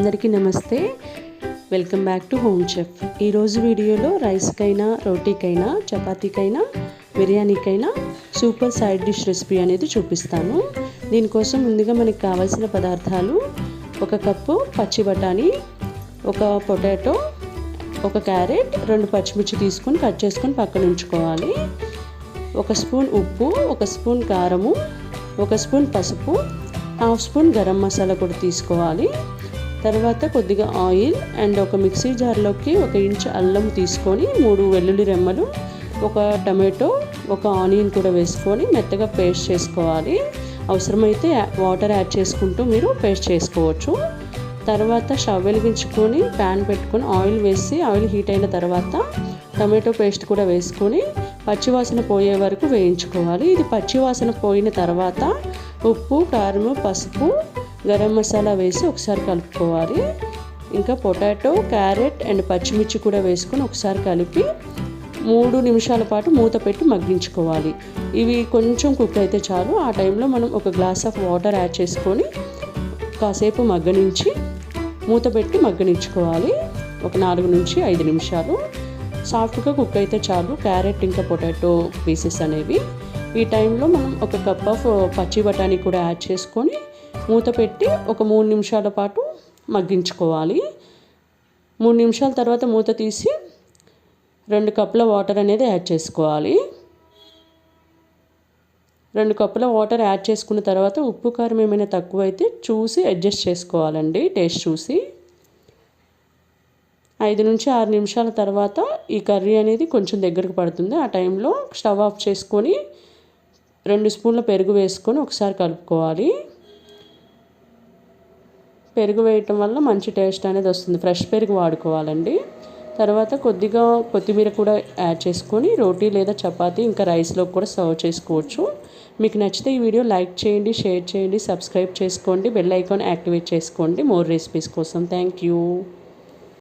అందరికీ నమస్తే. Welcome back to home chef. ఈరోజు వీడియోలో రైస్కైనా, రోటీకైనా, చపాతీకైనా, బిర్యానీకైనా సూపర్ సైడ్ డిష్ రెసిపీ అనేది చూపిస్తాను. దీనికోసం ముందుగా మనకి కావాల్సిన పదార్థాలు: 1 కప్పు పచ్చి బఠానీ, 1 పొటాటో, 1 క్యారెట్, 2 పచ్చిమిర్చి తీసుకొని కట్ చేసుకొని పక్కన ఉంచుకోవాలి. 1 స్పూన్ ఉప్పు, 1 స్పూన్ కారము, 1 స్పూన్ పసుపు, 1/2 స్పూన్ గరం మసాలా కూడా తీసుకోవాలి. తర్వాత కొద్దిగా ఆయిల్ అండ్ ఒక మిక్సీ జార్లోకి 1 ఇంచ్ అల్లం తీసుకొని 3 వెల్లుల్లి రెమ్మలు, 1 టమాటో, 1 ఆనియన్ కూడా వేసుకొని మెత్తగా పేస్ట్ చేసుకోవాలి. అవసరమైతే వాటర్ యాడ్ చేసుకుంటూ మీరు పేస్ట్ చేసుకోవచ్చు. తర్వాత స్టవ్ వెలిగించుకొని ప్యాన్ పెట్టుకొని ఆయిల్ వేసి ఆయిల్ హీట్ అయిన తర్వాత టమాటో పేస్ట్ కూడా వేసుకొని పచ్చివాసన పోయే వరకు వేయించుకోవాలి. ఇది పచ్చివాసన పోయిన తర్వాత ఉప్పు, కారము, పసుపు, గరం మసాలా వేసి ఒకసారి కలుపుకోవాలి. ఇంకా పొటాటో, క్యారెట్ అండ్ పచ్చిమిర్చి కూడా వేసుకొని ఒకసారి కలిపి 3 నిమిషాల పాటు మూత పెట్టి మగ్గించుకోవాలి. ఇవి కొంచెం కుక్ అయితే చాలు. ఆ టైంలో మనం 1 గ్లాస్ ఆఫ్ వాటర్ యాడ్ చేసుకొని కాసేపు మగ్గనించి మూత పెట్టి మగ్గనించుకోవాలి. ఒక 4 నుంచి 5 నిమిషాలు సాఫ్ట్గా కుక్ అయితే చాలు క్యారెట్ ఇంకా పొటాటో పీసెస్ అనేవి. ఈ టైంలో మనం 1 కప్ ఆఫ్ పచ్చి బఠానీ కూడా యాడ్ చేసుకొని మూత పెట్టి ఒక 3 నిమిషాల పాటు మగ్గించుకోవాలి. 3 నిమిషాల తర్వాత మూత తీసి 2 కప్పుల వాటర్ అనేది యాడ్ చేసుకోవాలి. 2 కప్పుల వాటర్ యాడ్ చేసుకున్న తర్వాత ఉప్పు కారం ఏమైనా తక్కువైతే చూసి అడ్జస్ట్ చేసుకోవాలండి, టేస్ట్ చూసి. 5 నుంచి 6 నిమిషాల తర్వాత ఈ కర్రీ అనేది కొంచెం దగ్గరకు పడుతుంది. ఆ టైంలో స్టవ్ ఆఫ్ చేసుకొని 2 స్పూన్ల పెరుగు వేసుకొని ఒకసారి కలుపుకోవాలి. పెరుగు వేయటం వల్ల మంచి టేస్ట్ అనేది వస్తుంది. ఫ్రెష్ పెరుగు వాడుకోవాలండి. తర్వాత కొద్దిగా కొత్తిమీర కూడా యాడ్ చేసుకొని రోటీ లేదా చపాతీ ఇంకా రైస్లో కూడా సర్వ్ చేసుకోవచ్చు. మీకు నచ్చితే ఈ వీడియో లైక్ చేయండి, షేర్ చేయండి, సబ్స్క్రైబ్ చేసుకోండి, బెల్ ఐకాన్ యాక్టివేట్ చేసుకోండి మోర్ రెసిపీస్ కోసం. Thank you.